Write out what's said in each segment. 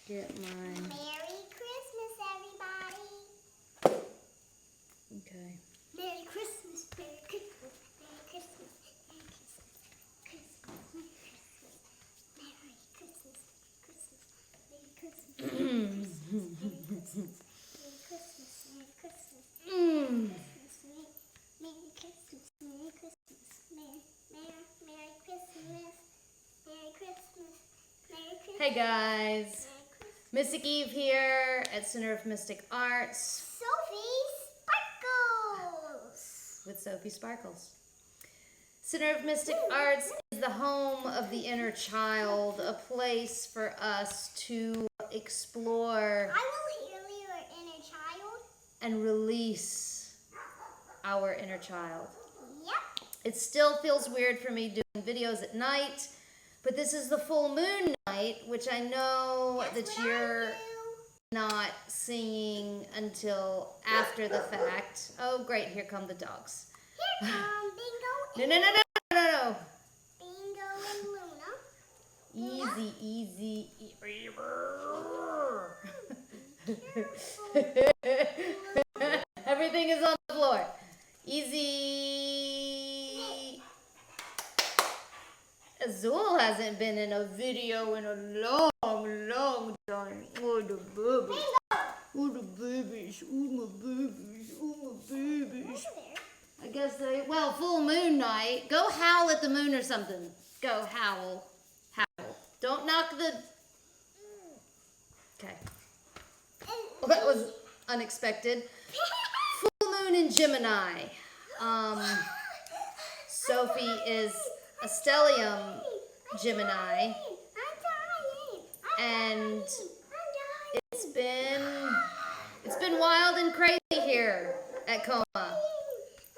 Get my... Merry Christmas, everybody. Okay. Merry Christmas, Merry Christmas, Merry Christmas, Merry Christmas, Christmas, Merry Christmas, Merry Christmas, Merry Christmas, Merry Christmas, Merry Christmas, Merry Christmas, Merry Christmas, Merry Christmas, Merry Christmas, Merry Christmas. Hey guys. Mystic Eve here at Center of Mystic Arts. Sophie Sparkles! With Sophie Sparkles. Center of Mystic Arts is the home of the inner child, a place for us to explore I will heal your inner child. And release our inner child. Yep. It still feels weird for me doing videos at night, but this is the full moon night, which I know that you're not seeing until after the fact. Oh, great, here come the dogs. Here come Bingo. No. Bingo and Luna. Easy, easy. Everything is on the floor. Easy. Azul hasn't been in a video in a long time. Oh, the babies. Oh, the babies. Oh, my babies. Oh, my babies. I guess well, full moon night. Go howl at the moon or something. Go howl. Howl. Don't knock the... Okay. Well, that was unexpected. Full moon in Gemini. Sophie is a stellium Gemini. And it's been wild and crazy here at Coma,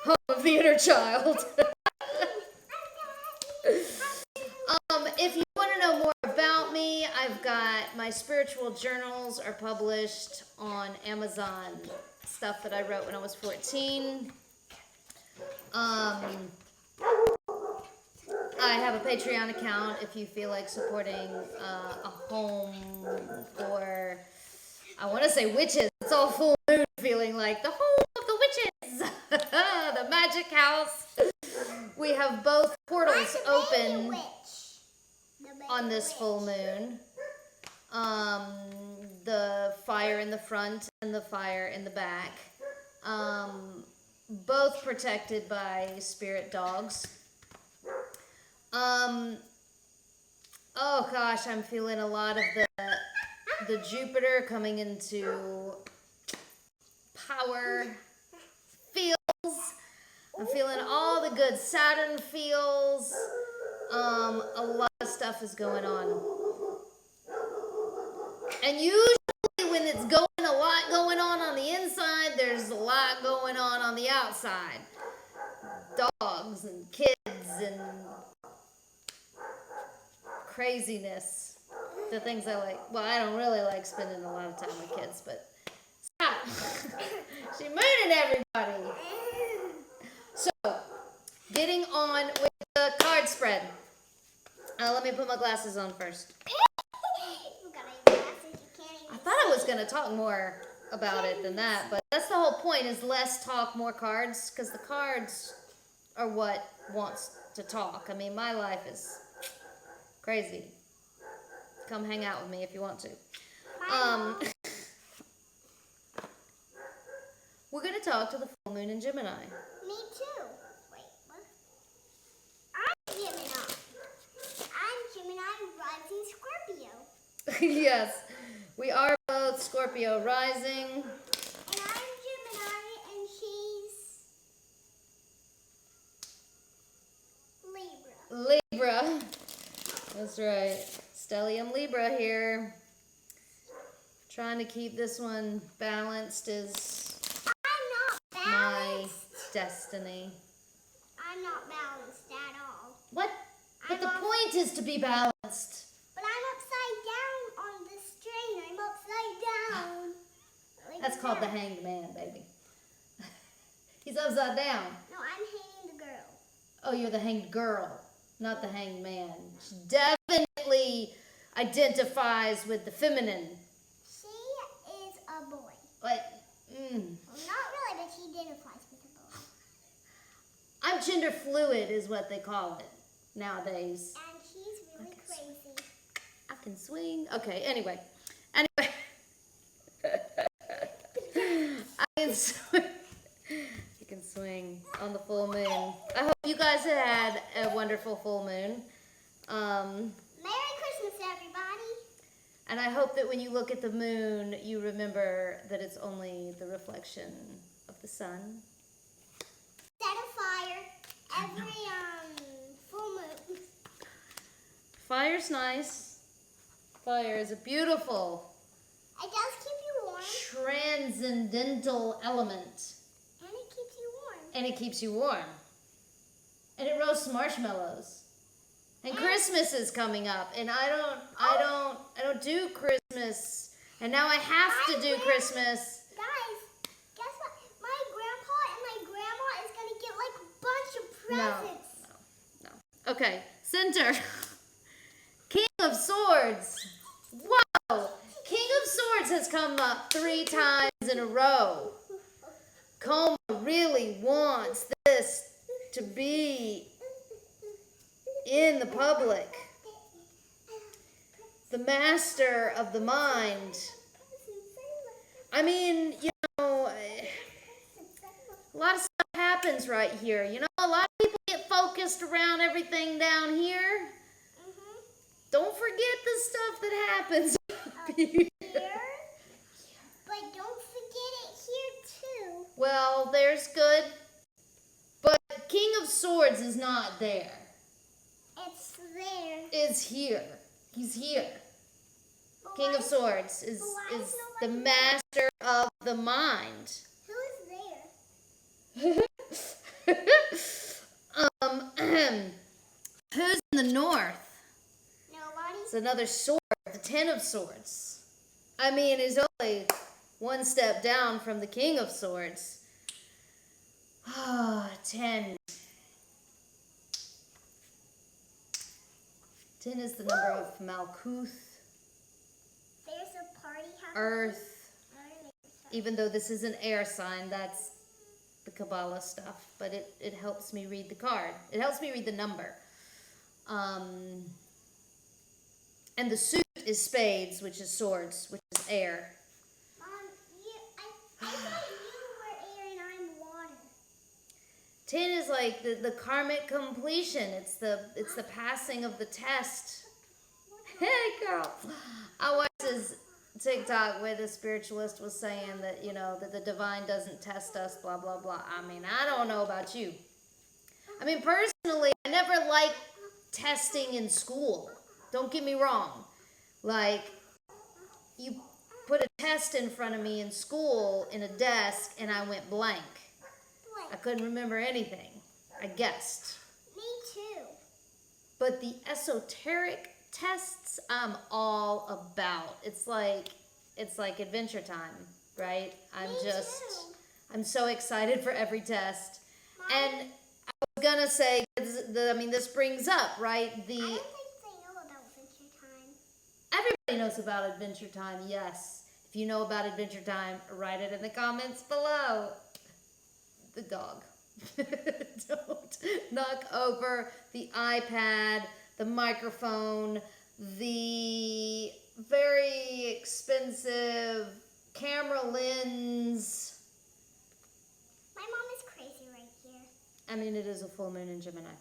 home of the inner child. If you want to know more about me, I've got my spiritual journals are published on Amazon. Stuff that I wrote when I was 14. I have a Patreon account if you feel like supporting a home for, I want to say witches. It's all full moon feeling like the home of the witches. The magic house. We have both portals open on this full moon. The fire in the front and the fire in the back. Both protected by spirit dogs. Oh gosh, I'm feeling a lot of the Jupiter coming into power feels. I'm feeling all the good Saturn feels. A lot of stuff is going on. And usually when it's a lot going on the inside, there's a lot going on the outside. Dogs and kids and craziness. The things I like. Well, I don't really like spending a lot of time with kids, but stop. She's mooning everybody. So, getting on with the card spread. Let me put my glasses on first. I thought I was going to talk more about it than that, but that's the whole point, is less talk, more cards, because the cards are what wants to talk. I mean, my life is crazy. Come hang out with me if you want to. We're going to talk to the full moon in Gemini. Me too. Wait, what? I'm Gemini. I'm Gemini rising Scorpio. Yes, we are both Scorpio rising. And I'm Gemini and she's Libra. Libra. That's right. Stellium Libra here. Trying to keep this one balanced is I'm not my balanced. destiny. I'm not balanced at all. What? But the point is to be balanced. But I'm upside down on the string. I'm upside down. Like That's called the hanged man, baby. He's upside down. No, I'm hanging the girl. Oh, you're the hanged girl, not the hanged man. She definitely identifies with the feminine. She is a boy. But, Well, not really, but she identifies with a boy. I'm gender fluid is what they call it nowadays. And she's really crazy. I can swing. Okay, anyway. I can swing. You can swing on the full moon. I hope you guys had a wonderful full moon. Merry Christmas, everybody. And I hope that when you look at the moon, you remember that it's only the reflection of the sun. Set a fire every full moon. Fire's nice. Fire is a beautiful, It does keep you warm. transcendental element. And it keeps you warm. And it keeps you warm. And it roasts marshmallows. And Christmas is coming up, and I don't do Christmas. And now I have to do Christmas. Guys, guess what? My grandpa and my grandma is gonna get like a bunch of presents. No. Okay, center. King of Swords. Wow. King of Swords has come up 3 times in a row. Coma really wants this to be in the public. The master of the mind. I mean, you know, a lot of stuff happens right here. You know, a lot of people get focused around everything down here. Don't forget the stuff that happens up here. But don't forget it here too. Well, there's good. But King of Swords is not there. It's there. Is here. He's here. But King why of Swords is why is the nobody master of the mind. Who is there? Who's in the north? Nobody. It's another sword, the 10 of Swords. I mean, he's only one step down from the King of Swords. Ah, 10. 10 is the number of Malkuth, There's a party happening. Earth. Even though this is an air sign, that's the Kabbalah stuff. But it helps me read the card. It helps me read the number. And the suit is spades, which is swords, which is air. Mom, I thought you were air and I'm water. 10 is like the karmic completion. It's the passing of the test. Hey, girl. I watched this TikTok where the spiritualist was saying that, you know, that the divine doesn't test us, blah, blah, blah. I mean, I don't know about you. I mean, personally, I never liked testing in school. Don't get me wrong. Like, you put a test in front of me in school in a desk and I went blank. I couldn't remember anything. I guessed. Me too. But the esoteric tests, I'm all about. It's like Adventure Time, right? I'm so excited for every test. Mom, And I was gonna say, this brings up, right? I don't think they know about Adventure Time. Everybody knows about Adventure Time, yes. If you know about Adventure Time, write it in the comments below. The dog. Don't knock over the iPad, the microphone, the very expensive camera lens. My mom is crazy right here. I mean, it is a full moon in Gemini.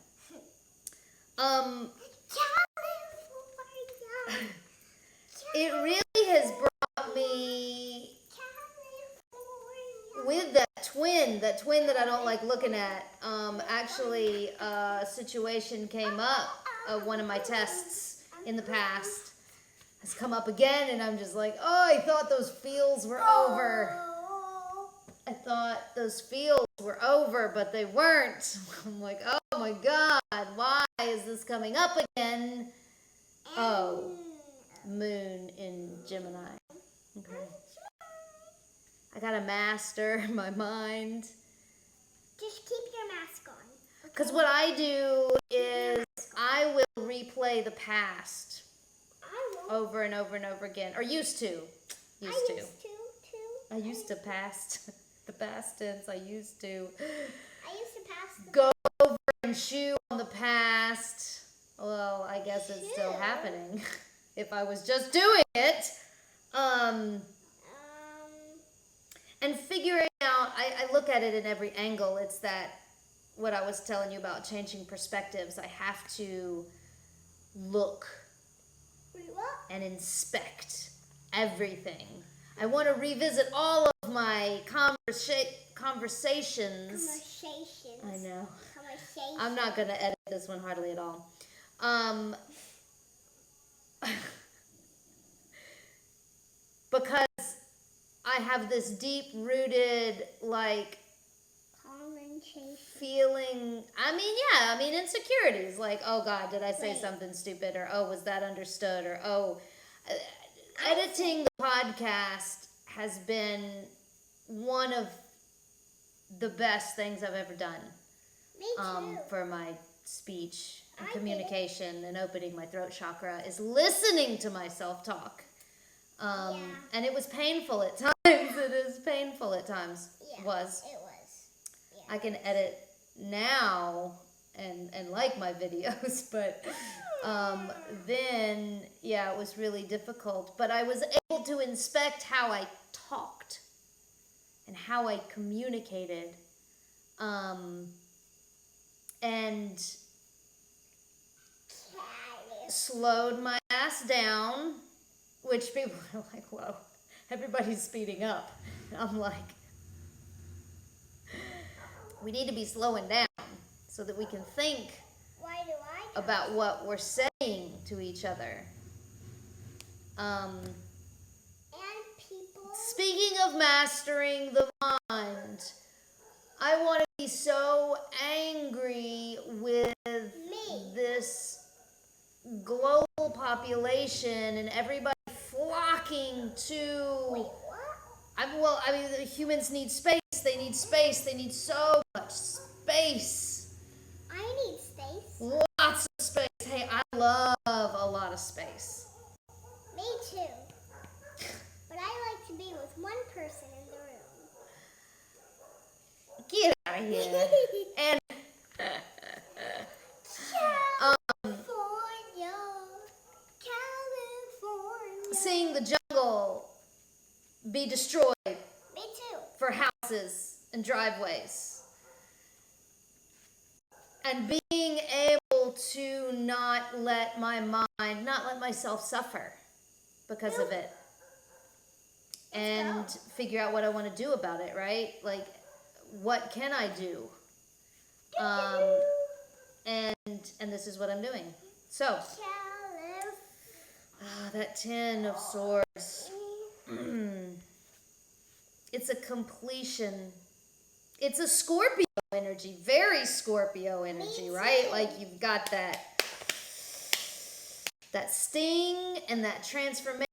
It really has brought me with that twin that I don't like looking at. Actually, a situation came up of one of my tests in the past has come up again, and I'm just like, oh, I thought those feels were over. I thought those fields were over, but they weren't. I'm like, oh my God, why is this coming up again? Oh, moon in Gemini. Okay. I gotta master my mind. Just keep your mask on. Because what I do is I will replay the past over and over and over again. Or used to. I used to past. The past tense. I used to pass the go over and chew on the past. Well, I guess it's still happening. If I was just doing it. And figuring out, I look at it in every angle. It's that, what I was telling you about changing perspectives. I have to look and inspect everything. I want to revisit all of my conversations. I know. I'm not going to edit this one hardly at all. Because I have this deep-rooted, like, feeling, insecurities. Like, oh God, did I say something stupid? Or, oh, was that understood? Or, oh, editing the podcast has been one of the best things I've ever done. Me too. For my speech and communication and opening my throat chakra is listening to myself talk. And it was painful at times. It is painful at times. Yeah, It was. Yeah. I can edit now and like my videos, but then, yeah, it was really difficult. But I was able to inspect how I talked and how I communicated. And slowed my ass down, which people are like, whoa, everybody's speeding up. And I'm like, we need to be slowing down so that we can think about what we're saying to each other. Speaking of mastering the mind, I want to be so angry with this global population and everybody flocking to... the humans need space. They need space. They need so much space. I need space. Lots of space. Hey, I love a lot of space. Me too. But I like to be with one person in the room. Get out of here. And California. seeing the jungle be destroyed. Me too. For houses and driveways. And being able to not let myself suffer because of it. And figure out what I want to do about it, right? Like, what can I do? And this is what I'm doing. So, that 10 of Swords. It's a completion. It's a Scorpio energy, very Scorpio energy, right? Like you've got that sting and that transformation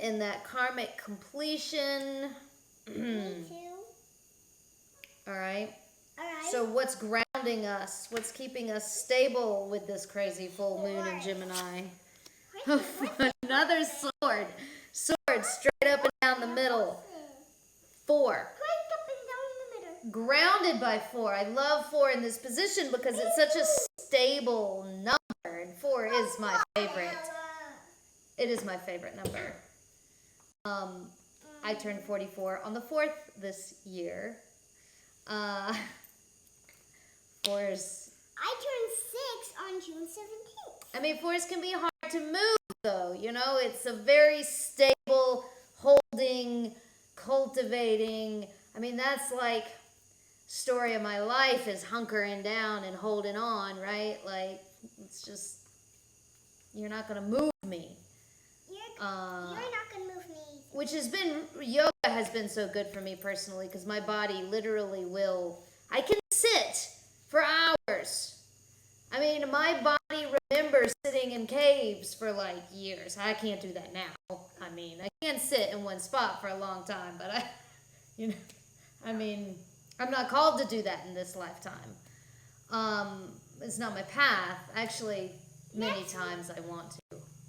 and that karmic completion. Me too. All right. So what's grounding us? What's keeping us stable with this crazy full moon in Gemini? Another sword. Sword straight up and down the middle. 4. Grounded by 4. I love 4 in this position because it's such a stable number. And 4 is my favorite. It is my favorite number. I turned 44 on the 4th this year. 4's... I turned 6 on June 17th. I mean, 4's can be hard to move, though. You know, it's a very stable, holding, cultivating. I mean, that's like story of my life is hunkering down and holding on, right? Like, it's just, you're not going to move me. You're not going to move me either. yoga has been so good for me personally, because my body literally I can sit for hours. I mean, my body remembers sitting in caves for like years. I can't do that now. I mean, I can sit in one spot for a long time, but I'm not called to do that in this lifetime. It's not my path. Actually, many times I want to.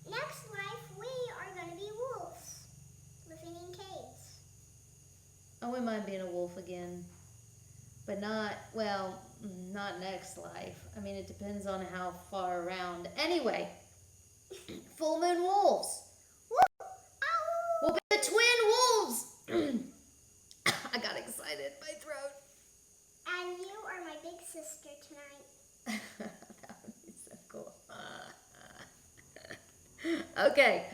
Next life, we are going to be wolves living in caves. I wouldn't mind being a wolf again. But not next life. I mean, it depends on how far around. Anyway, full moon wolves. Woo! We'll be the twin wolves. I got excited. My throat. And you are my big sister tonight. That would be so cool. Okay.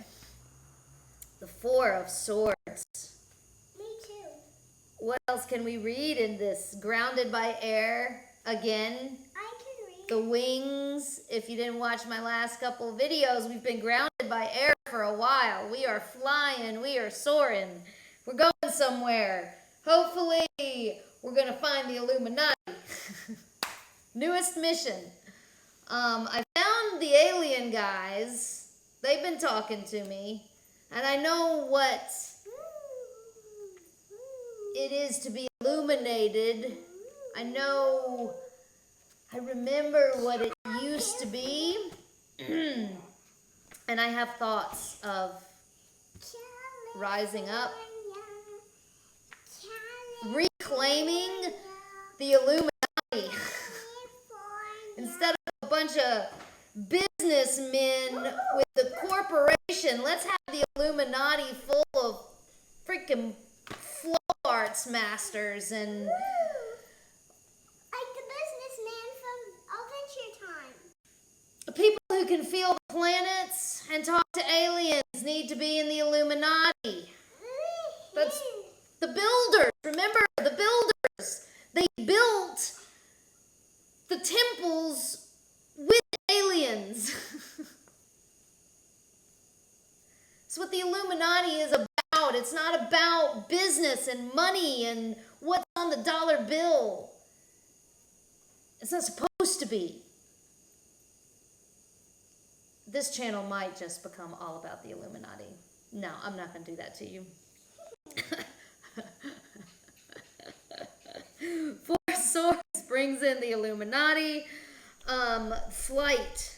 The Four of Swords. Me too. What else can we read in this? Grounded by air again. I can read. The wings. If you didn't watch my last couple of videos, we've been grounded by air for a while. We are flying. We are soaring. We're going somewhere. Hopefully, we're going to find the Illuminati. Newest mission. I found the alien guys. They've been talking to me. And I know what it is to be illuminated. I remember what it used to be. And I have thoughts of rising up, reclaiming the Illuminati. Instead of a bunch of businessmen with the corporation, let's have the Illuminati full of freaking flow arts masters and Like the businessman from Adventure Time. people who can feel the planets and talk to aliens need to be in the Illuminati. That's the builders. Remember, the builders. They built the temples with aliens. It's what the Illuminati is about. It's not about business and money and what's on the dollar bill. It's not supposed to be. This channel might just become all about the Illuminati. No, I'm not going to do that to you. Four Swords brings in the Illuminati. Flight.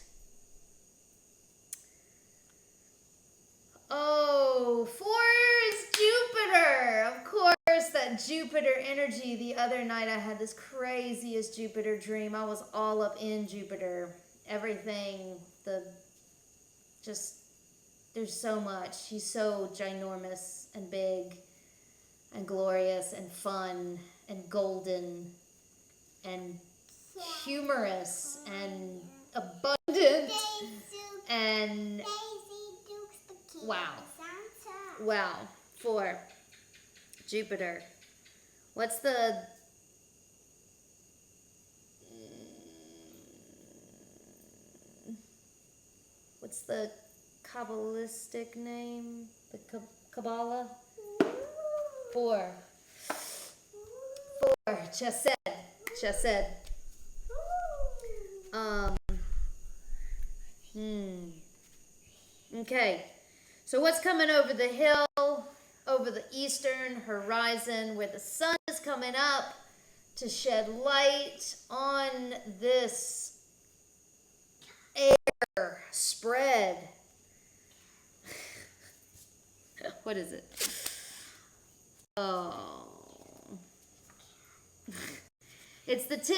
Oh, 4 is Jupiter. Of course, that Jupiter energy. The other night I had this craziest Jupiter dream. I was all up in Jupiter. Everything, there's so much. He's so ginormous and big and glorious and fun and golden and humorous and abundant and wow. 4 Jupiter. What's the Kabbalistic name? The Kabbalah? 4. Chesed. Okay. So what's coming over the hill, over the eastern horizon, where the sun is coming up to shed light on this air spread? What is it? Oh. It's the 10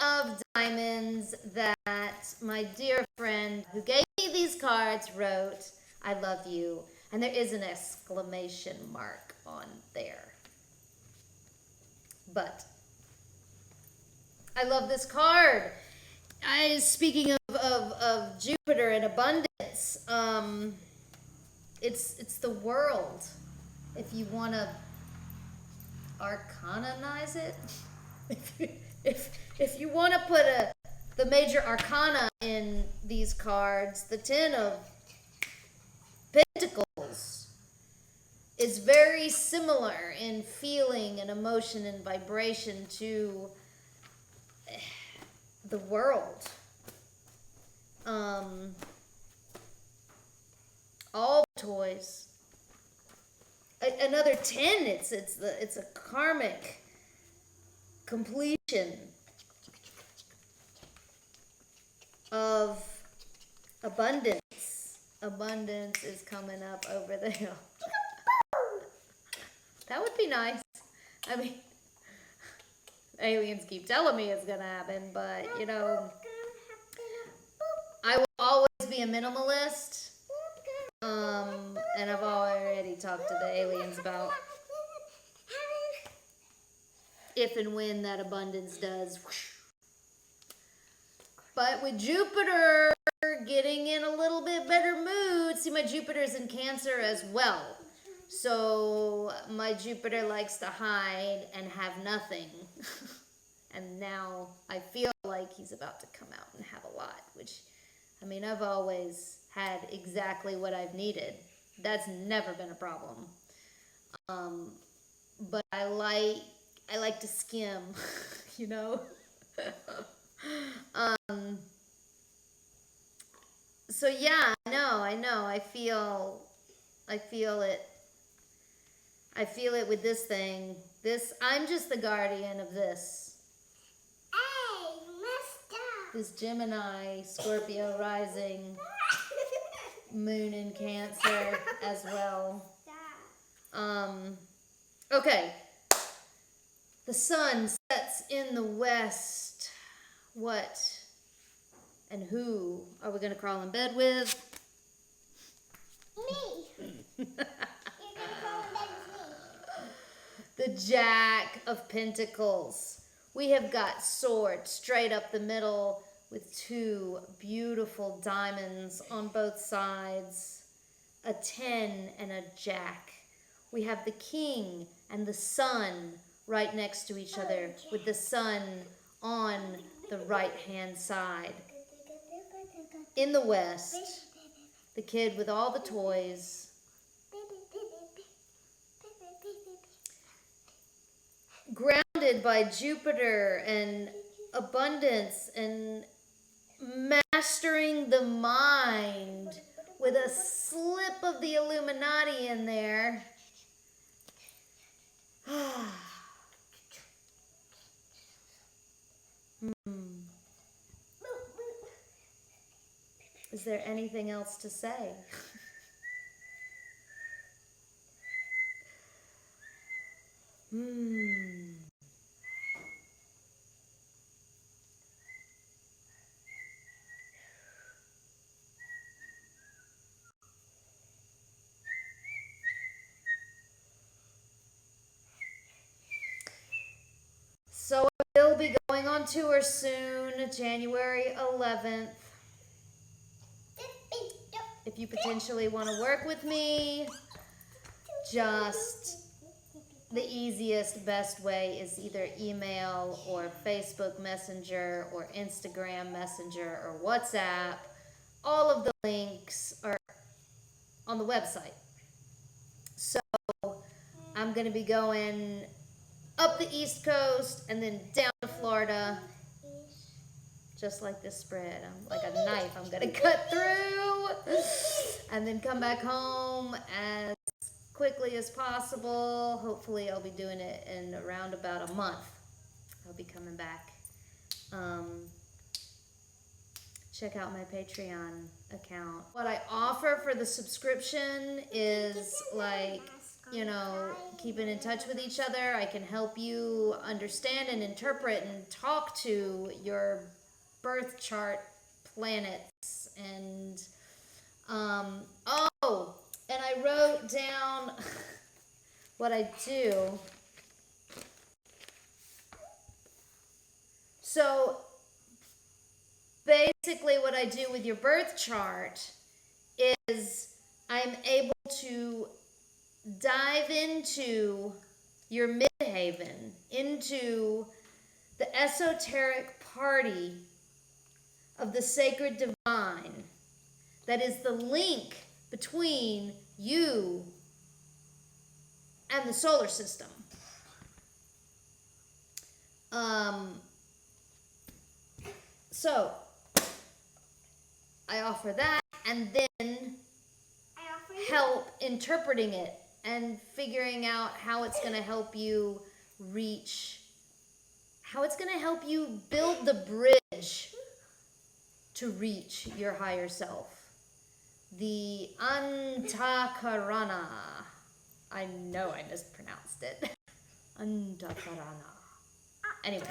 of diamonds that my dear friend who gave me these cards wrote, "I love you." And there is an exclamation mark on there. But I love this card. Speaking of Jupiter and abundance, it's the world. If you want to arcanize it, if you want to put the major arcana in these cards, the 10 of Pentacles, is very similar in feeling and emotion and vibration to the world. All toys. Another 10. It's a karmic completion of abundance. Abundance is coming up over the hill. That would be nice. I mean, aliens keep telling me it's gonna happen, but you know, I will always be a minimalist. And I've already talked to the aliens about if and when that abundance does. But with Jupiter getting in a little bit better mood, see, my Jupiter's in Cancer as well. So my Jupiter likes to hide and have nothing. And now I feel like he's about to come out and have a lot, which, I mean, I've always had exactly what I've needed. That's never been a problem. But I like to skim, you know? So yeah, I know. I feel it. I feel it with this thing. I'm just the guardian of this. Hey, Mister. This Gemini, Scorpio rising, moon in Cancer as well. Okay. The sun sets in the west. What and who are we going to crawl in bed with? Me. You're gonna call in bed with me. The Jack of Pentacles. We have got sword straight up the middle with two beautiful diamonds on both sides. A 10 and a Jack. We have the king and the sun right next to each other with the sun on the right-hand side. In the west, the kid with all the toys. Grounded by Jupiter and abundance and mastering the mind with a slip of the Illuminati in there. Is there anything else to say? So I will be going on tour soon, January 11th. If you potentially want to work with me, just the easiest, best way is either email or Facebook Messenger or Instagram Messenger or WhatsApp. All of the links are on the website. So I'm going to be going up the East Coast and then down to Florida. Just like this spread. I'm like a knife. I'm going to cut through and then come back home as quickly as possible. Hopefully I'll be doing it in around about a month. I'll be coming back. Check out my Patreon account. What I offer for the subscription is like, you know, keeping in touch with each other. I can help you understand and interpret and talk to your birth chart planets and and I wrote down what I do. So basically what I do with your birth chart is I'm able to dive into your midhaven, into the esoteric party of the sacred divine that is the link between you and the solar system. So I offer that, and then help interpreting it and figuring out how it's going to help you build the bridge to reach your higher self. The Antakarana. I know I mispronounced it. Antakarana. Anyway,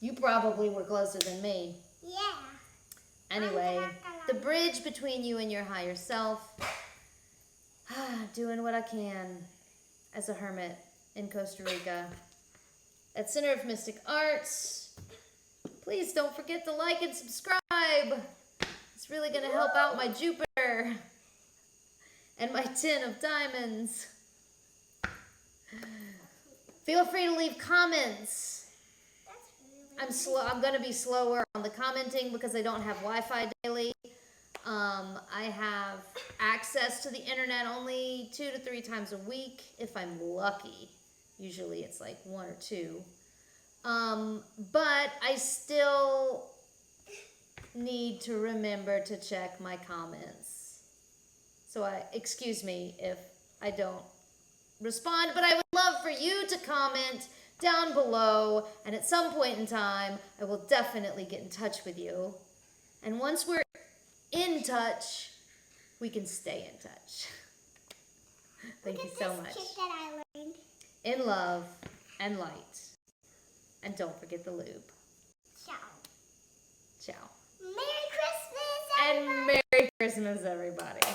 you probably were closer than me. Yeah. Anyway, the bridge between you and your higher self. Doing what I can as a hermit in Costa Rica at Center of Mystic Arts. Please don't forget to like and subscribe. It's really going to help out my Jupiter and my 10 of diamonds. Feel free to leave comments. I'm going to be slower on the commenting because I don't have Wi-Fi daily. I have access to the internet only 2 to 3 times a week if I'm lucky. Usually it's like 1 or 2. But I still need to remember to check my comments. So excuse me if I don't respond, but I would love for you to comment down below, and at some point in time, I will definitely get in touch with you. And once we're in touch, we can stay in touch. Thank you so much. Trick that I learned. In love and light. And don't forget the lube. Ciao. Ciao. Merry Christmas, And Merry Christmas, everybody.